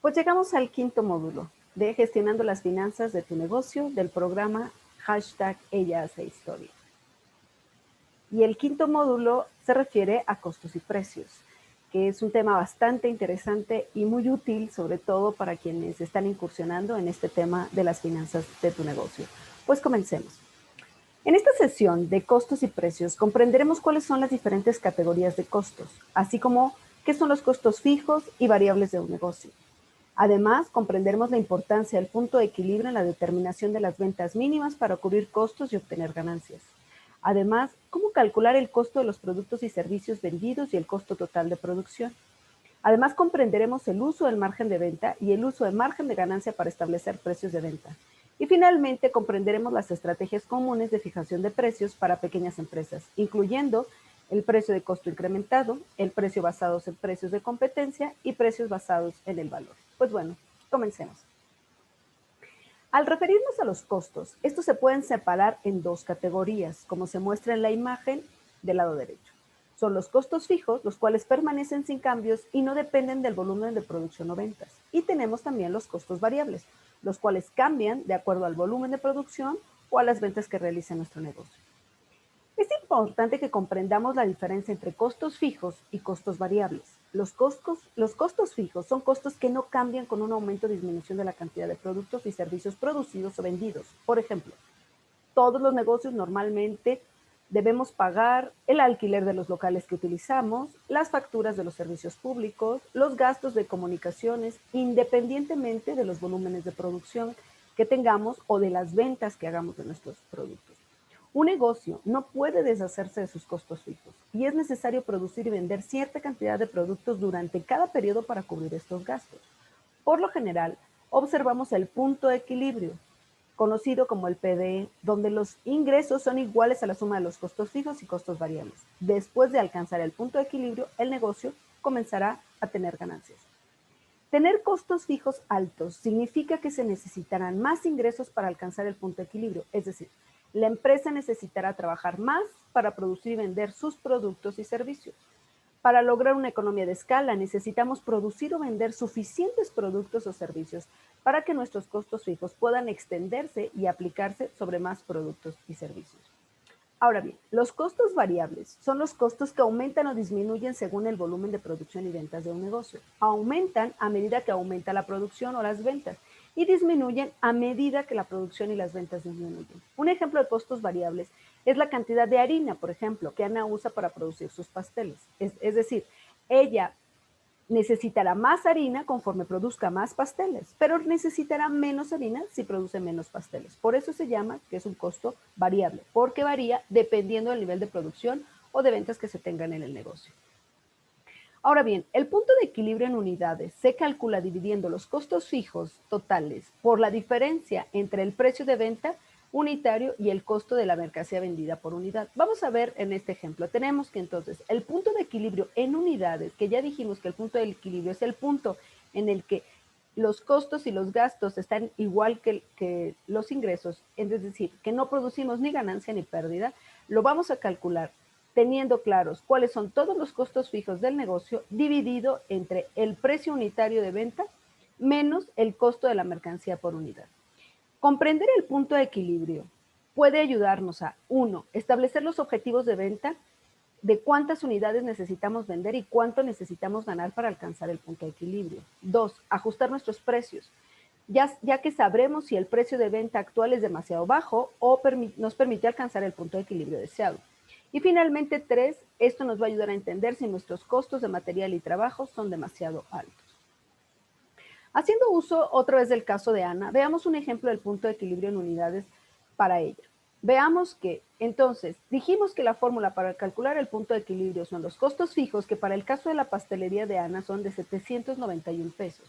Pues llegamos al quinto módulo de Gestionando las finanzas de tu negocio del programa #Ella hace historia. Y el quinto módulo se refiere a costos y precios, que es un tema bastante interesante y muy útil, sobre todo para quienes están incursionando en este tema de las finanzas de tu negocio. Pues comencemos. En esta sesión de costos y precios comprenderemos cuáles son las diferentes categorías de costos, así como qué son los costos fijos y variables de un negocio. Además, comprenderemos la importancia del punto de equilibrio en la determinación de las ventas mínimas para cubrir costos y obtener ganancias. Además, cómo calcular el costo de los productos y servicios vendidos y el costo total de producción. Además, comprenderemos el uso del margen de venta y el uso del margen de ganancia para establecer precios de venta. Y finalmente, comprenderemos las estrategias comunes de fijación de precios para pequeñas empresas, incluyendo el precio de costo incrementado, el precio basados en precios de competencia y precios basados en el valor. Pues bueno, comencemos. Al referirnos a los costos, estos se pueden separar en dos categorías, como se muestra en la imagen del lado derecho. Son los costos fijos, los cuales permanecen sin cambios y no dependen del volumen de producción o ventas. Y tenemos también los costos variables, los cuales cambian de acuerdo al volumen de producción o a las ventas que realiza nuestro negocio. Es importante que comprendamos la diferencia entre costos fijos y costos variables. Los costos fijos son costos que no cambian con un aumento o disminución de la cantidad de productos y servicios producidos o vendidos. Por ejemplo, todos los negocios normalmente debemos pagar el alquiler de los locales que utilizamos, las facturas de los servicios públicos, los gastos de comunicaciones, independientemente de los volúmenes de producción que tengamos o de las ventas que hagamos de nuestros productos. Un negocio no puede deshacerse de sus costos fijos y es necesario producir y vender cierta cantidad de productos durante cada periodo para cubrir estos gastos. Por lo general, observamos el punto de equilibrio, conocido como el PDE, donde los ingresos son iguales a la suma de los costos fijos y costos variables. Después de alcanzar el punto de equilibrio, el negocio comenzará a tener ganancias. Tener costos fijos altos significa que se necesitarán más ingresos para alcanzar el punto de equilibrio, es decir, la empresa necesitará trabajar más para producir y vender sus productos y servicios. Para lograr una economía de escala necesitamos producir o vender suficientes productos o servicios para que nuestros costos fijos puedan extenderse y aplicarse sobre más productos y servicios. Ahora bien, los costos variables son los costos que aumentan o disminuyen según el volumen de producción y ventas de un negocio. Aumentan a medida que aumenta la producción o las ventas y disminuyen a medida que la producción y las ventas disminuyen. Un ejemplo de costos variables es la cantidad de harina, por ejemplo, que Ana usa para producir sus pasteles. Es decir, ella necesitará más harina conforme produzca más pasteles, pero necesitará menos harina si produce menos pasteles. Por eso se llama que es un costo variable, porque varía dependiendo del nivel de producción o de ventas que se tengan en el negocio. Ahora bien, el punto de equilibrio en unidades se calcula dividiendo los costos fijos totales por la diferencia entre el precio de venta unitario y el costo de la mercancía vendida por unidad. Vamos a ver en este ejemplo. Tenemos que entonces el punto de equilibrio en unidades, que ya dijimos que el punto de equilibrio es el punto en el que los costos y los gastos están igual que los ingresos, es decir, que no producimos ni ganancia ni pérdida, lo vamos a calcular teniendo claros cuáles son todos los costos fijos del negocio dividido entre el precio unitario de venta menos el costo de la mercancía por unidad. Comprender el punto de equilibrio puede ayudarnos a, 1, establecer los objetivos de venta de cuántas unidades necesitamos vender y cuánto necesitamos ganar para alcanzar el punto de equilibrio. 2, ajustar nuestros precios, ya que sabremos si el precio de venta actual es demasiado bajo o nos permite alcanzar el punto de equilibrio deseado. Y finalmente, 3, esto nos va a ayudar a entender si nuestros costos de material y trabajo son demasiado altos. Haciendo uso otra vez del caso de Ana, veamos un ejemplo del punto de equilibrio en unidades para ella. Veamos que, entonces, dijimos que la fórmula para calcular el punto de equilibrio son los costos fijos, que para el caso de la pastelería de Ana son de 791 pesos,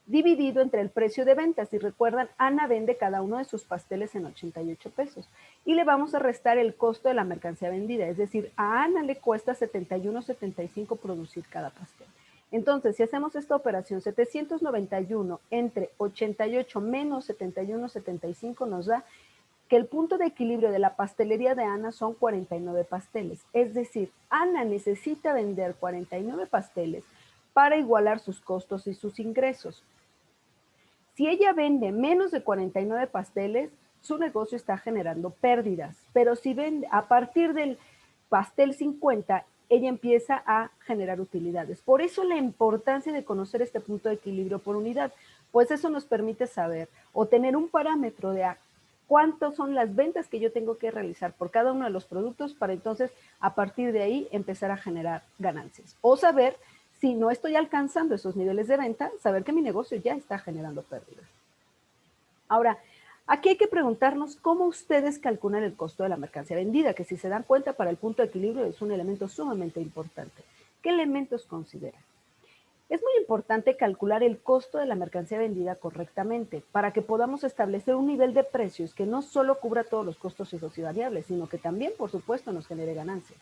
dividido entre el precio de venta. Si recuerdan, Ana vende cada uno de sus pasteles en 88 pesos. Y le vamos a restar el costo de la mercancía vendida, es decir, a Ana le cuesta 71.75 producir cada pastel. Entonces, si hacemos esta operación, 791 entre 88 menos 71.75 nos da que el punto de equilibrio de la pastelería de Ana son 49 pasteles. Es decir, Ana necesita vender 49 pasteles para igualar sus costos y sus ingresos. Si ella vende menos de 49 pasteles, su negocio está generando pérdidas, pero si vende a partir del pastel 50, ella empieza a generar utilidades. Por eso la importancia de conocer este punto de equilibrio por unidad, pues eso nos permite saber o tener un parámetro de cuántas son las ventas que yo tengo que realizar por cada uno de los productos para entonces a partir de ahí empezar a generar ganancias. O saber si no estoy alcanzando esos niveles de venta, saber que mi negocio ya está generando pérdidas. Ahora, aquí hay que preguntarnos cómo ustedes calculan el costo de la mercancía vendida, que si se dan cuenta para el punto de equilibrio es un elemento sumamente importante. ¿Qué elementos consideran? Es muy importante calcular el costo de la mercancía vendida correctamente para que podamos establecer un nivel de precios que no solo cubra todos los costos fijos y variables, sino que también, por supuesto, nos genere ganancias.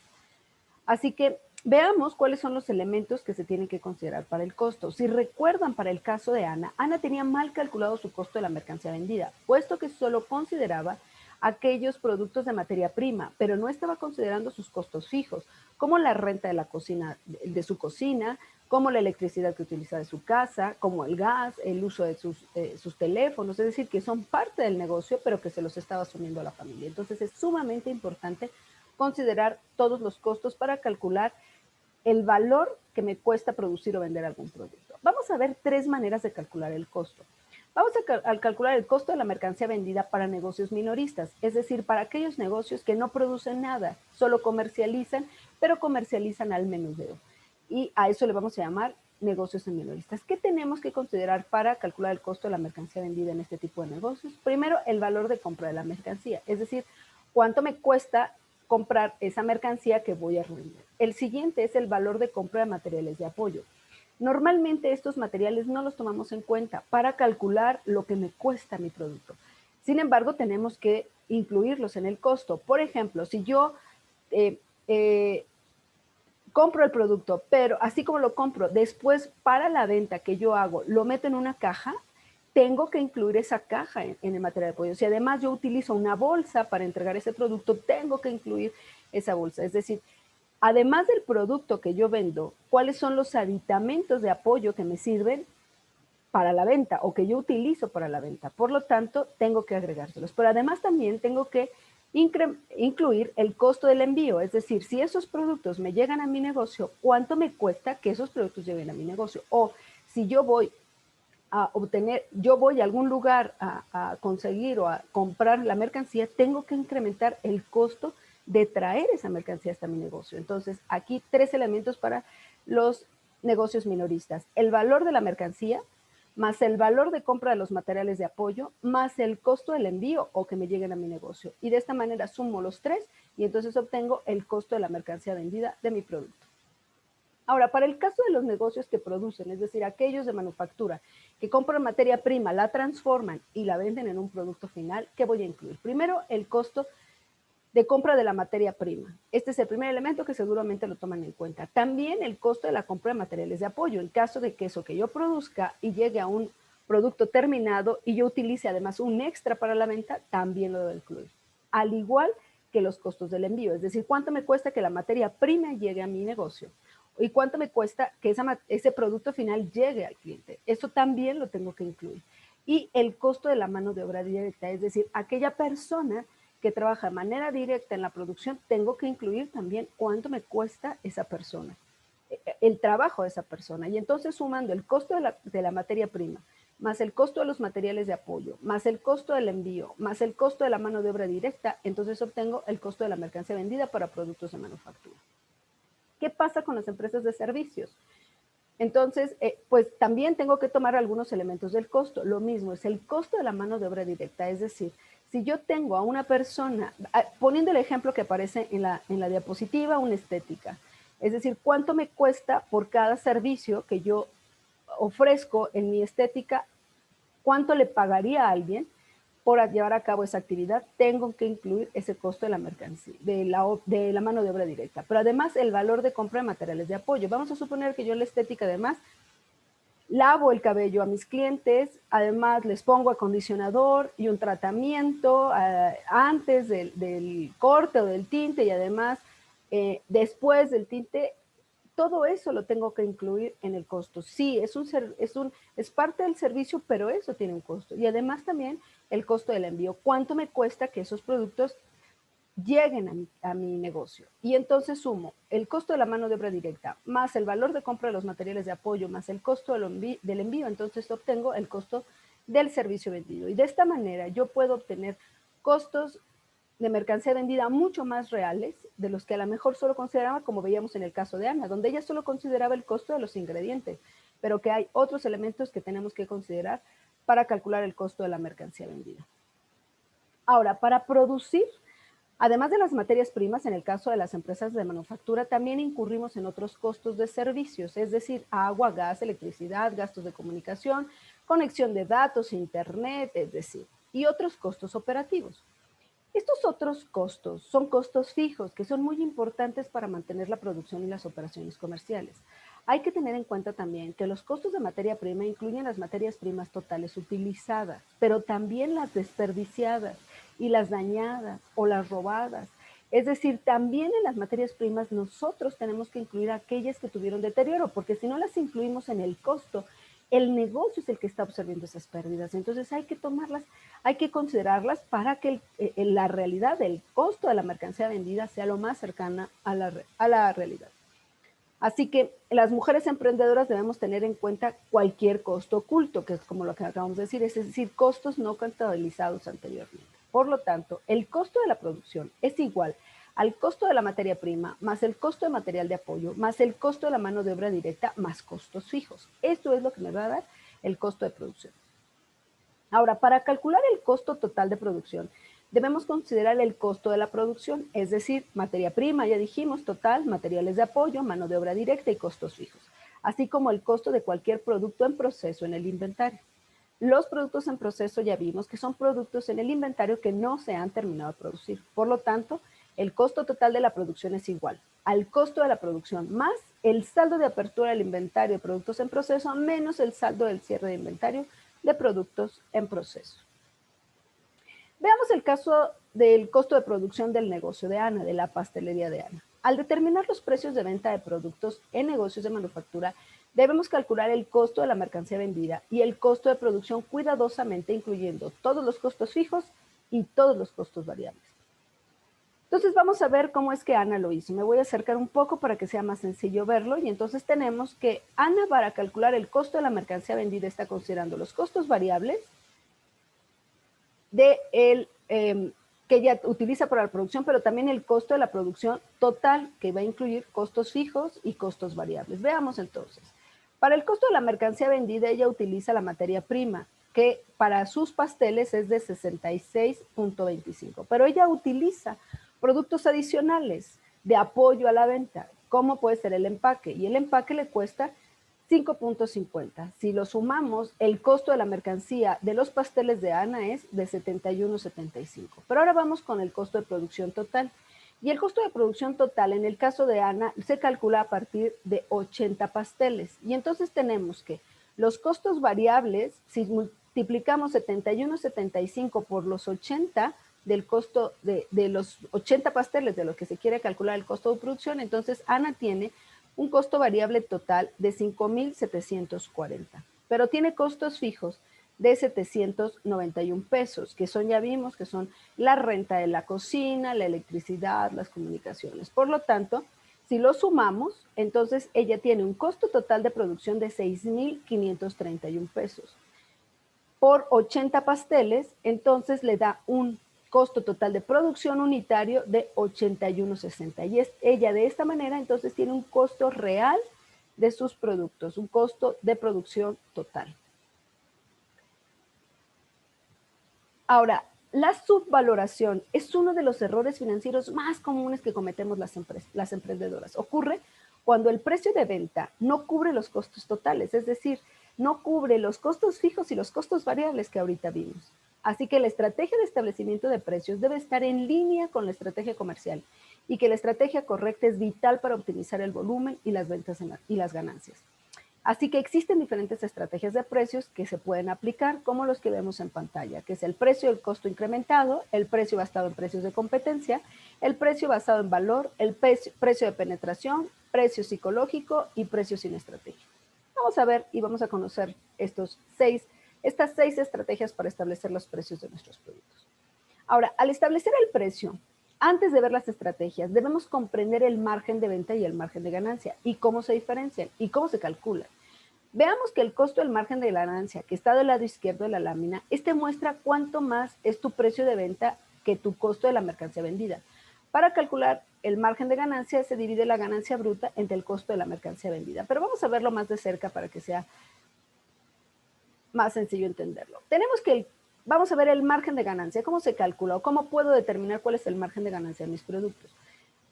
Así que veamos cuáles son los elementos que se tienen que considerar para el costo. Si recuerdan para el caso de Ana, Ana tenía mal calculado su costo de la mercancía vendida, puesto que solo consideraba aquellos productos de materia prima, pero no estaba considerando sus costos fijos, como la renta de la cocina, de su cocina, como la electricidad que utiliza de su casa, como el gas, el uso de sus teléfonos, es decir, que son parte del negocio, pero que se los estaba asumiendo a la familia. Entonces es sumamente importante considerar todos los costos para calcular el valor que me cuesta producir o vender algún producto. Vamos a ver 3 maneras de calcular el costo. Vamos a calcular el costo de la mercancía vendida para negocios minoristas, es decir, para aquellos negocios que no producen nada, solo comercializan, pero comercializan al menudeo. Y a eso le vamos a llamar negocios minoristas. ¿Qué tenemos que considerar para calcular el costo de la mercancía vendida en este tipo de negocios? Primero, el valor de compra de la mercancía, es decir, cuánto me cuesta comprar esa mercancía que voy a revender. El siguiente es el valor de compra de materiales de apoyo. Normalmente estos materiales no los tomamos en cuenta para calcular lo que me cuesta mi producto. Sin embargo, tenemos que incluirlos en el costo. Por ejemplo, si yo compro el producto, pero así como lo compro, después para la venta que yo hago, lo meto en una caja, tengo que incluir esa caja en el material de apoyo. Si además yo utilizo una bolsa para entregar ese producto, tengo que incluir esa bolsa. Es decir, además del producto que yo vendo, ¿cuáles son los aditamentos de apoyo que me sirven para la venta o que yo utilizo para la venta? Por lo tanto, tengo que agregárselos. Pero además también tengo que incluir el costo del envío, es decir, si esos productos me llegan a mi negocio, ¿cuánto me cuesta que esos productos lleguen a mi negocio? O si yo voy a obtener, yo voy a algún lugar a conseguir o a comprar la mercancía, tengo que incrementar el costo de traer esa mercancía hasta mi negocio. Entonces, aquí 3 elementos para los negocios minoristas: el valor de la mercancía, más el valor de compra de los materiales de apoyo, más el costo del envío o que me lleguen a mi negocio. Y de esta manera sumo los 3 y entonces obtengo el costo de la mercancía vendida de mi producto. Ahora, para el caso de los negocios que producen, es decir, aquellos de manufactura que compran materia prima, la transforman y la venden en un producto final, ¿qué voy a incluir? Primero, el costo de compra de la materia prima. Este es el primer elemento que seguramente lo toman en cuenta. También el costo de la compra de materiales de apoyo. En caso de que eso que yo produzca y llegue a un producto terminado y yo utilice además un extra para la venta, también lo debo incluir. Al igual que los costos del envío, es decir, cuánto me cuesta que la materia prima llegue a mi negocio y cuánto me cuesta que ese producto final llegue al cliente. Eso también lo tengo que incluir. Y el costo de la mano de obra directa, es decir, aquella persona que trabaja de manera directa en la producción, tengo que incluir también cuánto me cuesta esa persona, el trabajo de esa persona. Y entonces sumando el costo de la materia prima, más el costo de los materiales de apoyo, más el costo del envío, más el costo de la mano de obra directa, entonces obtengo el costo de la mercancía vendida para productos de manufactura. ¿Qué pasa con las empresas de servicios? Entonces, pues también tengo que tomar algunos elementos del costo. Lo mismo es el costo de la mano de obra directa, es decir, si yo tengo a una persona, poniendo el ejemplo que aparece en la diapositiva, una estética, es decir, cuánto me cuesta por cada servicio que yo ofrezco en mi estética, cuánto le pagaría a alguien por llevar a cabo esa actividad, tengo que incluir ese costo de la mercancía, de la mano de obra directa. Pero además el valor de compra de materiales de apoyo. Vamos a suponer que yo en la estética además lavo el cabello a mis clientes, además les pongo acondicionador y un tratamiento antes del corte o del tinte y además después del tinte todo eso lo tengo que incluir en el costo. Sí, es parte del servicio, pero eso tiene un costo. Y además también el costo del envío. ¿Cuánto me cuesta que esos productos lleguen a mi negocio? Y entonces sumo el costo de la mano de obra directa, más el valor de compra de los materiales de apoyo, más el costo del envío, entonces obtengo el costo del servicio vendido. Y de esta manera yo puedo obtener costos de mercancía vendida mucho más reales de los que a lo mejor solo consideraba, como veíamos en el caso de Ana, donde ella solo consideraba el costo de los ingredientes, pero que hay otros elementos que tenemos que considerar para calcular el costo de la mercancía vendida. Ahora, para producir, además de las materias primas, en el caso de las empresas de manufactura, también incurrimos en otros costos de servicios, es decir, agua, gas, electricidad, gastos de comunicación, conexión de datos, internet, es decir, y otros costos operativos. Estos otros costos son costos fijos que son muy importantes para mantener la producción y las operaciones comerciales. Hay que tener en cuenta también que los costos de materia prima incluyen las materias primas totales utilizadas, pero también las desperdiciadas y las dañadas o las robadas. Es decir, también en las materias primas nosotros tenemos que incluir aquellas que tuvieron deterioro, porque si no las incluimos en el costo, el negocio es el que está absorbiendo esas pérdidas. Entonces hay que tomarlas, hay que considerarlas para que la realidad del costo de la mercancía vendida sea lo más cercana a la realidad. Así que las mujeres emprendedoras debemos tener en cuenta cualquier costo oculto, que es como lo que acabamos de decir, es decir, costos no contabilizados anteriormente. Por lo tanto, el costo de la producción es igual al costo de la materia prima, más el costo de material de apoyo, más el costo de la mano de obra directa, más costos fijos. Esto es lo que me va a dar el costo de producción. Ahora, para calcular el costo total de producción, debemos considerar el costo de la producción, es decir, materia prima, ya dijimos, total, materiales de apoyo, mano de obra directa y costos fijos, así como el costo de cualquier producto en proceso en el inventario. Los productos en proceso ya vimos que son productos en el inventario que no se han terminado de producir. Por lo tanto, el costo total de la producción es igual al costo de la producción más el saldo de apertura del inventario de productos en proceso menos el saldo del cierre de inventario de productos en proceso. Veamos el caso del costo de producción del negocio de Ana, de la pastelería de Ana. Al determinar los precios de venta de productos en negocios de manufactura, debemos calcular el costo de la mercancía vendida y el costo de producción cuidadosamente, incluyendo todos los costos fijos y todos los costos variables. Entonces vamos a ver cómo es que Ana lo hizo. Me voy a acercar un poco para que sea más sencillo verlo y entonces tenemos que Ana, para calcular el costo de la mercancía vendida, está considerando los costos variables de que ella utiliza para la producción, pero también el costo de la producción total, que va a incluir costos fijos y costos variables. Veamos entonces. Para el costo de la mercancía vendida, ella utiliza la materia prima, que para sus pasteles es de 66.25, pero ella utiliza productos adicionales de apoyo a la venta, como puede ser el empaque, y el empaque le cuesta 5.50. Si lo sumamos, el costo de la mercancía de los pasteles de Ana es de 71.75. Pero ahora vamos con el costo de producción total. Y el costo de producción total en el caso de Ana se calcula a partir de 80 pasteles. Y entonces tenemos que los costos variables, si multiplicamos 71.75 por los 80 del costo de los 80 pasteles de los que se quiere calcular el costo de producción, entonces Ana tiene un costo variable total de 5,740, pero tiene costos fijos de 791 pesos, que son, ya vimos, que son la renta de la cocina, la electricidad, las comunicaciones. Por lo tanto, si lo sumamos, entonces ella tiene un costo total de producción de 6,531 pesos. Por 80 pasteles, entonces le da un costo total de producción unitario de 81.60. Y ella de esta manera entonces tiene un costo real de sus productos, un costo de producción total. Ahora, la subvaloración es uno de los errores financieros más comunes que cometemos las emprendedoras. Ocurre cuando el precio de venta no cubre los costos totales, es decir, no cubre los costos fijos y los costos variables que ahorita vimos. Así que la estrategia de establecimiento de precios debe estar en línea con la estrategia comercial y que la estrategia correcta es vital para optimizar el volumen y las ventas y las ganancias. Así que existen diferentes estrategias de precios que se pueden aplicar, como los que vemos en pantalla, que es el precio del costo incrementado, el precio basado en precios de competencia, el precio basado en valor, el precio de penetración, precio psicológico y precio sin estrategia. Vamos a ver y vamos a conocer estas seis estrategias para establecer los precios de nuestros productos. Ahora, al establecer el precio, antes de ver las estrategias, debemos comprender el margen de venta y el margen de ganancia y cómo se diferencian y cómo se calculan. Veamos que el costo del margen de ganancia, que está del lado izquierdo de la lámina, muestra cuánto más es tu precio de venta que tu costo de la mercancía vendida. Para calcular el margen de ganancia se divide la ganancia bruta entre el costo de la mercancía vendida. Pero vamos a verlo más de cerca para que sea más sencillo entenderlo. Vamos a ver el margen de ganancia, cómo se calcula o cómo puedo determinar cuál es el margen de ganancia de mis productos.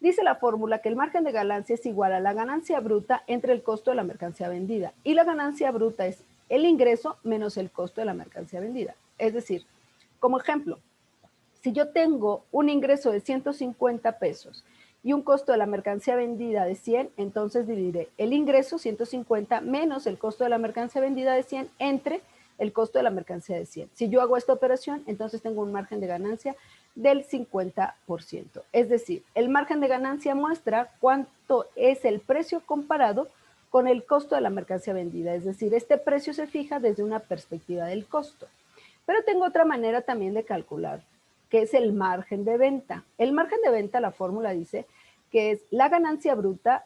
Dice la fórmula que el margen de ganancia es igual a la ganancia bruta entre el costo de la mercancía vendida. Y la ganancia bruta es el ingreso menos el costo de la mercancía vendida. Es decir, como ejemplo, si yo tengo un ingreso de 150 pesos y un costo de la mercancía vendida de 100, entonces dividiré el ingreso 150 menos el costo de la mercancía vendida de 100 entre el costo de la mercancía de 100. Si yo hago esta operación, entonces tengo un margen de ganancia del 50%. Es decir, el margen de ganancia muestra cuánto es el precio comparado con el costo de la mercancía vendida. Es decir, este precio se fija desde una perspectiva del costo. Pero tengo otra manera también de calcular, que es el margen de venta. El margen de venta, la fórmula dice que es la ganancia bruta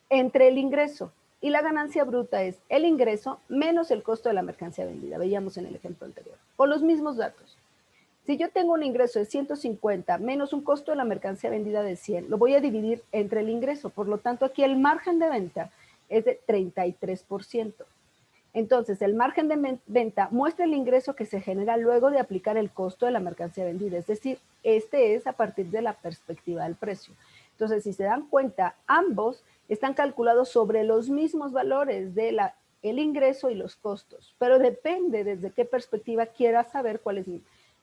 entre el ingreso. Y la ganancia bruta es el ingreso menos el costo de la mercancía vendida. Veíamos en el ejemplo anterior. Con los mismos datos. Si yo tengo un ingreso de 150 menos un costo de la mercancía vendida de 100, lo voy a dividir entre el ingreso. Por lo tanto, aquí el margen de venta es de 33%. Entonces, el margen de venta muestra el ingreso que se genera luego de aplicar el costo de la mercancía vendida. Es decir, este es a partir de la perspectiva del precio. Entonces, si se dan cuenta, ambos están calculados sobre los mismos valores de el ingreso y los costos, pero depende desde qué perspectiva quiera saber cuál es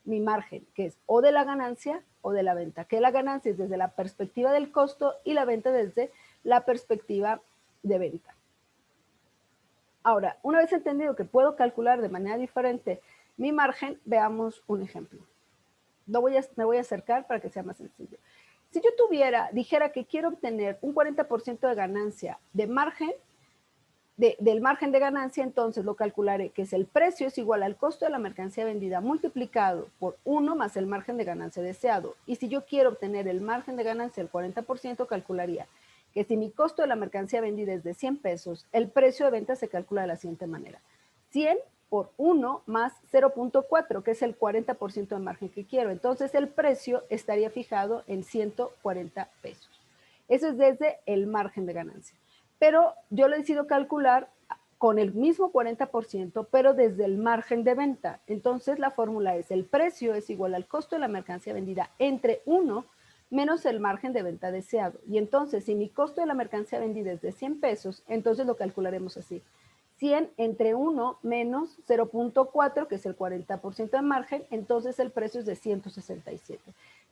mi margen, que es o de la ganancia o de la venta, que la ganancia es desde la perspectiva del costo y la venta desde la perspectiva de venta. Ahora, una vez entendido que puedo calcular de manera diferente mi margen, veamos un ejemplo. Me voy a acercar para que sea más sencillo. Si yo dijera que quiero obtener un 40% de ganancia de margen, del margen de ganancia, entonces lo calcularé, que es el precio es igual al costo de la mercancía vendida multiplicado por 1 más el margen de ganancia deseado. Y si yo quiero obtener el margen de ganancia del 40%, calcularía que si mi costo de la mercancía vendida es de 100 pesos, el precio de venta se calcula de la siguiente manera. 100 por 1 más 0.4, que es el 40% de margen que quiero. Entonces el precio estaría fijado en 140 pesos. Eso es desde el margen de ganancia. Pero yo lo decido calcular con el mismo 40%, pero desde el margen de venta. Entonces la fórmula es el precio es igual al costo de la mercancía vendida entre 1 menos el margen de venta deseado. Y entonces, si mi costo de la mercancía vendida es de 100 pesos, entonces lo calcularemos así. 100 entre 1 menos 0.4, que es el 40% de margen, entonces el precio es de 167.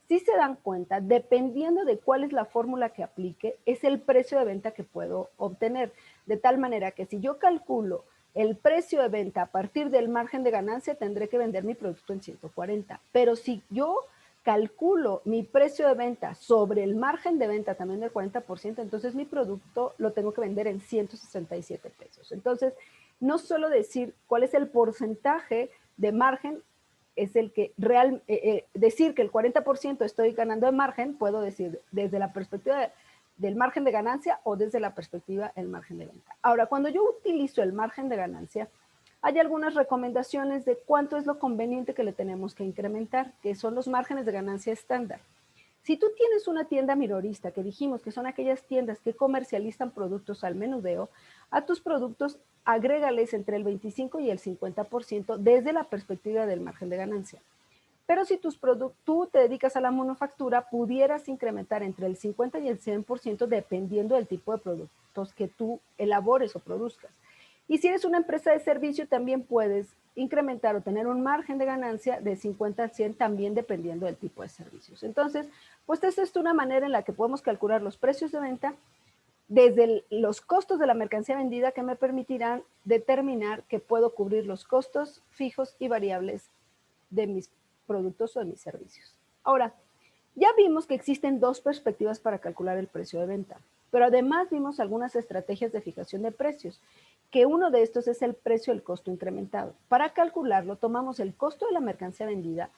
Si se dan cuenta, dependiendo de cuál es la fórmula que aplique, es el precio de venta que puedo obtener. De tal manera que si yo calculo el precio de venta a partir del margen de ganancia, tendré que vender mi producto en 140. Pero si yo calculo mi precio de venta sobre el margen de venta también del 40%, entonces mi producto lo tengo que vender en 167 pesos. Entonces, no solo decir cuál es el porcentaje de margen, es el que decir que el 40% estoy ganando de margen, puedo decir desde la perspectiva del margen de ganancia o desde la perspectiva del margen de venta. Ahora, cuando yo utilizo el margen de ganancia, hay algunas recomendaciones de cuánto es lo conveniente que le tenemos que incrementar, que son los márgenes de ganancia estándar. Si tú tienes una tienda minorista, que dijimos que son aquellas tiendas que comercializan productos al menudeo, a tus productos agrégales entre el 25 y el 50% desde la perspectiva del margen de ganancia. Pero si tú te dedicas a la manufactura, pudieras incrementar entre el 50 y el 100% dependiendo del tipo de productos que tú elabores o produzcas. Y si eres una empresa de servicio, también puedes incrementar o tener un margen de ganancia de 50 al 100 también dependiendo del tipo de servicios. Entonces, pues esta es una manera en la que podemos calcular los precios de venta desde los costos de la mercancía vendida que me permitirán determinar que puedo cubrir los costos fijos y variables de mis productos o de mis servicios. Ahora, Ya vimos que existen dos perspectivas para calcular el precio de venta, pero además vimos algunas estrategias de fijación de precios, que uno de estos es el precio del costo incrementado. Para calcularlo, tomamos el costo de la mercancía vendida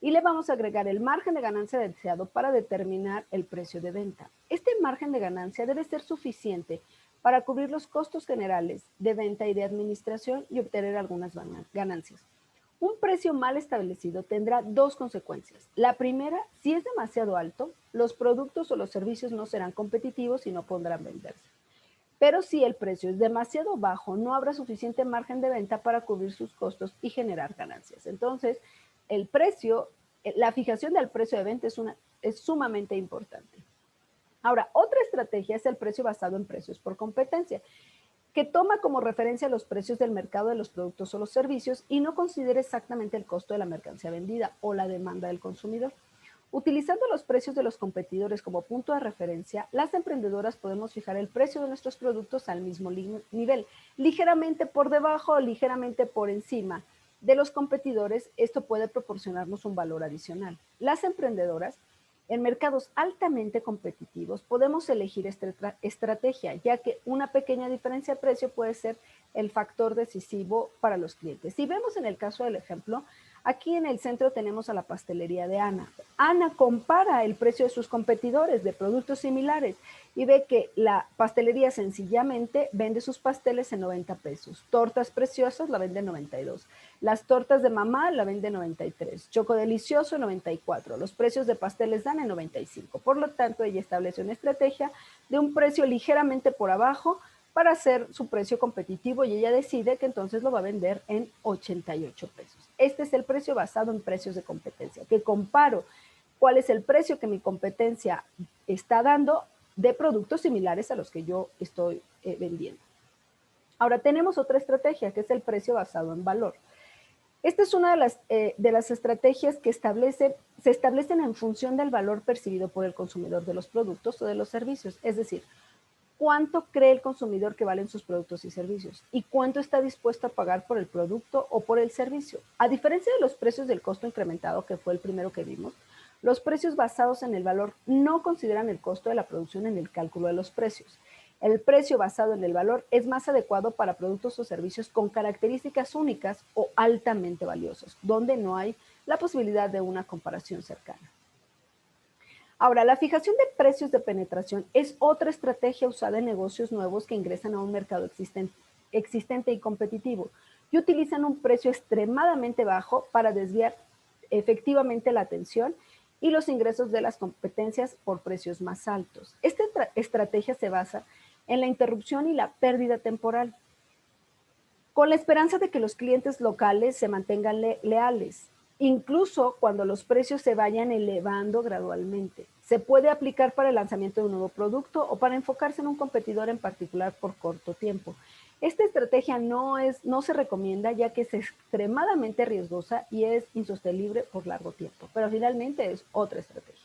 y le vamos a agregar el margen de ganancia deseado para determinar el precio de venta. Este margen de ganancia debe ser suficiente para cubrir los costos generales de venta y de administración y obtener algunas ganancias. Un precio mal establecido tendrá dos consecuencias. La primera, si es demasiado alto, los productos o los servicios no serán competitivos y no podrán venderse. Pero si el precio es demasiado bajo, no habrá suficiente margen de venta para cubrir sus costos y generar ganancias. Entonces, el precio, la fijación del precio de venta es sumamente importante. Ahora, otra estrategia es el precio basado en precios por competencia, que toma como referencia los precios del mercado de los productos o los servicios y no considera exactamente el costo de la mercancía vendida o la demanda del consumidor. Utilizando los precios de los competidores como punto de referencia, las emprendedoras podemos fijar el precio de nuestros productos al mismo nivel, ligeramente por debajo o ligeramente por encima de los competidores. Esto puede proporcionarnos un valor adicional. Las emprendedoras en mercados altamente competitivos podemos elegir esta estrategia, ya que una pequeña diferencia de precio puede ser el factor decisivo para los clientes. Si vemos en el caso del ejemplo, aquí en el centro tenemos a la pastelería de Ana. Ana compara el precio de sus competidores de productos similares y ve que la pastelería sencillamente vende sus pasteles en 90 pesos. Tortas preciosas la vende en 92. Las tortas de mamá la vende en 93. Choco delicioso 94. Los precios de pasteles dan en 95. Por lo tanto, ella establece una estrategia de un precio ligeramente por abajo para hacer su precio competitivo y ella decide que entonces lo va a vender en 88 pesos. Este es el precio basado en precios de competencia, que comparo cuál es el precio que mi competencia está dando de productos similares a los que yo estoy vendiendo. Ahora tenemos otra estrategia que es el precio basado en valor. Esta es una de las estrategias que se establecen en función del valor percibido por el consumidor de los productos o de los servicios. Es decir, cuánto cree el consumidor que valen sus productos y servicios y cuánto está dispuesto a pagar por el producto o por el servicio. A diferencia de los precios del costo incrementado, que fue el primero que vimos, los precios basados en el valor no consideran el costo de la producción en el cálculo de los precios. El precio basado en el valor es más adecuado para productos o servicios con características únicas o altamente valiosos, donde no hay la posibilidad de una comparación cercana. Ahora, la fijación de precios de penetración es otra estrategia usada en negocios nuevos que ingresan a un mercado existente y competitivo y utilizan un precio extremadamente bajo para desviar efectivamente la atención y los ingresos de las competencias por precios más altos. Esta estrategia se basa en la interrupción y la pérdida temporal, con la esperanza de que los clientes locales se mantengan leales, incluso cuando los precios se vayan elevando gradualmente. Se puede aplicar para el lanzamiento de un nuevo producto o para enfocarse en un competidor en particular por corto tiempo. Esta estrategia no se recomienda ya que es extremadamente riesgosa y es insostenible por largo tiempo, pero finalmente es otra estrategia.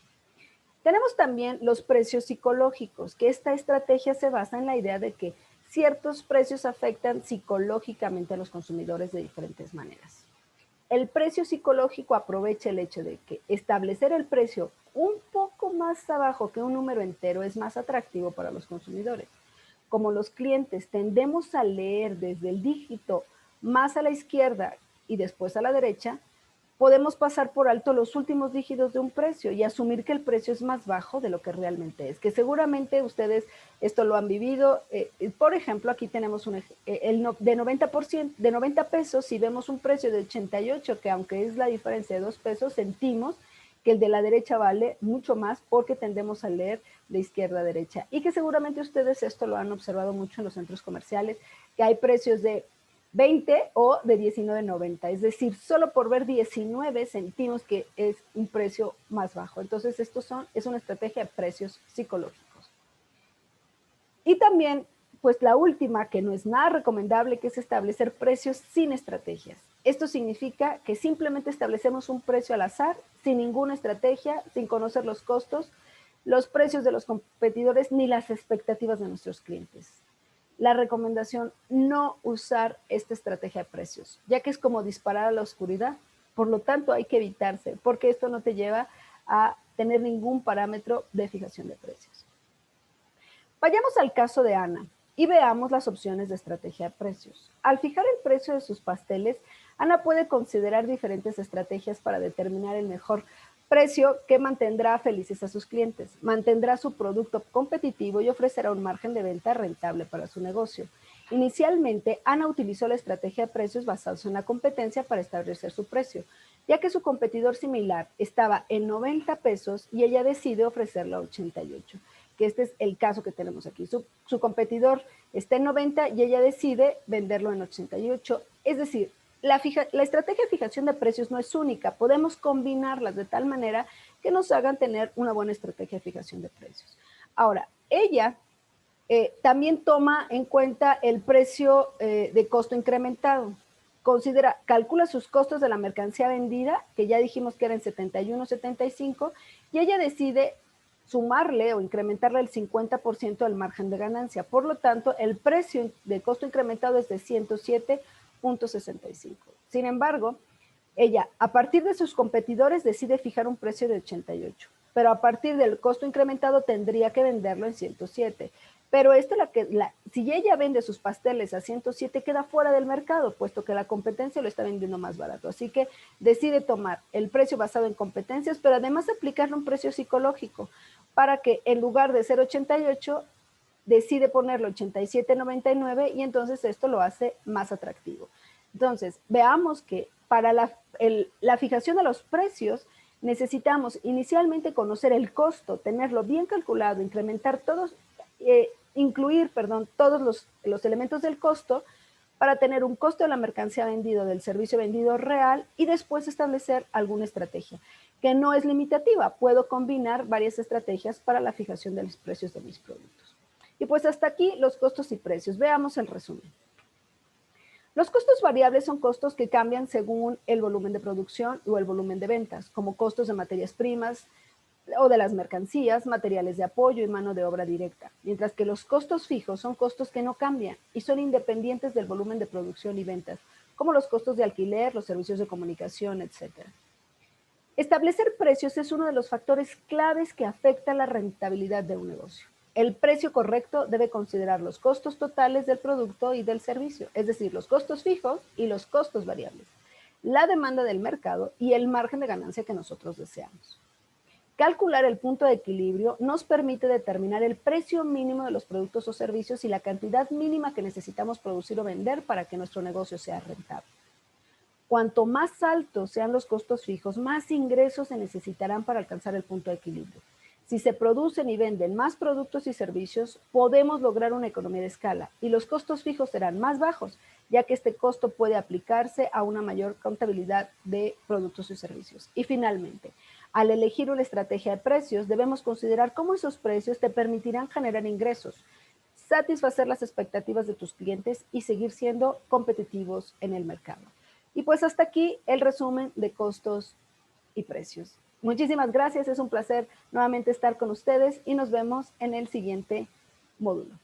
Tenemos también los precios psicológicos, que esta estrategia se basa en la idea de que ciertos precios afectan psicológicamente a los consumidores de diferentes maneras. El precio psicológico aprovecha el hecho de que establecer el precio un poco más abajo que un número entero es más atractivo para los consumidores. Como los clientes tendemos a leer desde el dígito más a la izquierda y después a la derecha, podemos pasar por alto los últimos dígitos de un precio y asumir que el precio es más bajo de lo que realmente es, que seguramente ustedes esto lo han vivido. Por ejemplo, aquí tenemos de 90%, de 90 pesos, si vemos un precio de 88, que aunque es la diferencia de 2 pesos, sentimos que el de la derecha vale mucho más porque tendemos a leer de izquierda a derecha. Y que seguramente ustedes esto lo han observado mucho en los centros comerciales, que hay precios de 20 o de 19.90, es decir, solo por ver 19 sentimos que es un precio más bajo. Entonces, es una estrategia de precios psicológicos. Y también, pues la última, que no es nada recomendable, que es establecer precios sin estrategias. Esto significa que simplemente establecemos un precio al azar, sin ninguna estrategia, sin conocer los costos, los precios de los competidores ni las expectativas de nuestros clientes. La recomendación, no usar esta estrategia de precios, ya que es como disparar a la oscuridad. Por lo tanto, hay que evitarse, porque esto no te lleva a tener ningún parámetro de fijación de precios. Vayamos al caso de Ana y veamos las opciones de estrategia de precios. Al fijar el precio de sus pasteles, Ana puede considerar diferentes estrategias para determinar el mejor precio que mantendrá felices a sus clientes, mantendrá su producto competitivo y ofrecerá un margen de venta rentable para su negocio. Inicialmente, Ana utilizó la estrategia de precios basados en la competencia para establecer su precio, ya que su competidor similar estaba en 90 pesos y ella decide ofrecerlo a 88, que este es el caso que tenemos aquí. Su competidor está en 90 y ella decide venderlo en 88. Es decir, la estrategia de fijación de precios no es única, podemos combinarlas de tal manera que nos hagan tener una buena estrategia de fijación de precios. Ahora, ella también toma en cuenta el precio de costo incrementado. Calcula sus costos de la mercancía vendida, que ya dijimos que eran 71.75, y ella decide sumarle o incrementarle el 50% del margen de ganancia. Por lo tanto, el precio de costo incrementado es de 107.65. Sin embargo, ella, a partir de sus competidores, decide fijar un precio de 88, pero a partir del costo incrementado tendría que venderlo en 107. Pero si ella vende sus pasteles a 107, queda fuera del mercado, puesto que la competencia lo está vendiendo más barato. Así que decide tomar el precio basado en competencias, pero además aplicarle un precio psicológico, para que en lugar de ser 88, decide ponerlo 87.99 y entonces esto lo hace más atractivo. Entonces, veamos que para la fijación de los precios necesitamos inicialmente conocer el costo, tenerlo bien calculado, incluir todos los elementos del costo para tener un costo de la mercancía vendido, del servicio vendido real, y después establecer alguna estrategia que no es limitativa. Puedo combinar varias estrategias para la fijación de los precios de mis productos. Y pues hasta aquí los costos y precios. Veamos el resumen. Los costos variables son costos que cambian según el volumen de producción o el volumen de ventas, como costos de materias primas o de las mercancías, materiales de apoyo y mano de obra directa, mientras que los costos fijos son costos que no cambian y son independientes del volumen de producción y ventas, como los costos de alquiler, los servicios de comunicación, etc. Establecer precios es uno de los factores claves que afecta la rentabilidad de un negocio. El precio correcto debe considerar los costos totales del producto y del servicio, es decir, los costos fijos y los costos variables, la demanda del mercado y el margen de ganancia que nosotros deseamos. Calcular el punto de equilibrio nos permite determinar el precio mínimo de los productos o servicios y la cantidad mínima que necesitamos producir o vender para que nuestro negocio sea rentable. Cuanto más altos sean los costos fijos, más ingresos se necesitarán para alcanzar el punto de equilibrio. Si se producen y venden más productos y servicios, podemos lograr una economía de escala y los costos fijos serán más bajos, ya que este costo puede aplicarse a una mayor contabilidad de productos y servicios. Y finalmente, al elegir una estrategia de precios, debemos considerar cómo esos precios te permitirán generar ingresos, satisfacer las expectativas de tus clientes y seguir siendo competitivos en el mercado. Y pues hasta aquí el resumen de costos y precios. Muchísimas gracias, es un placer nuevamente estar con ustedes y nos vemos en el siguiente módulo.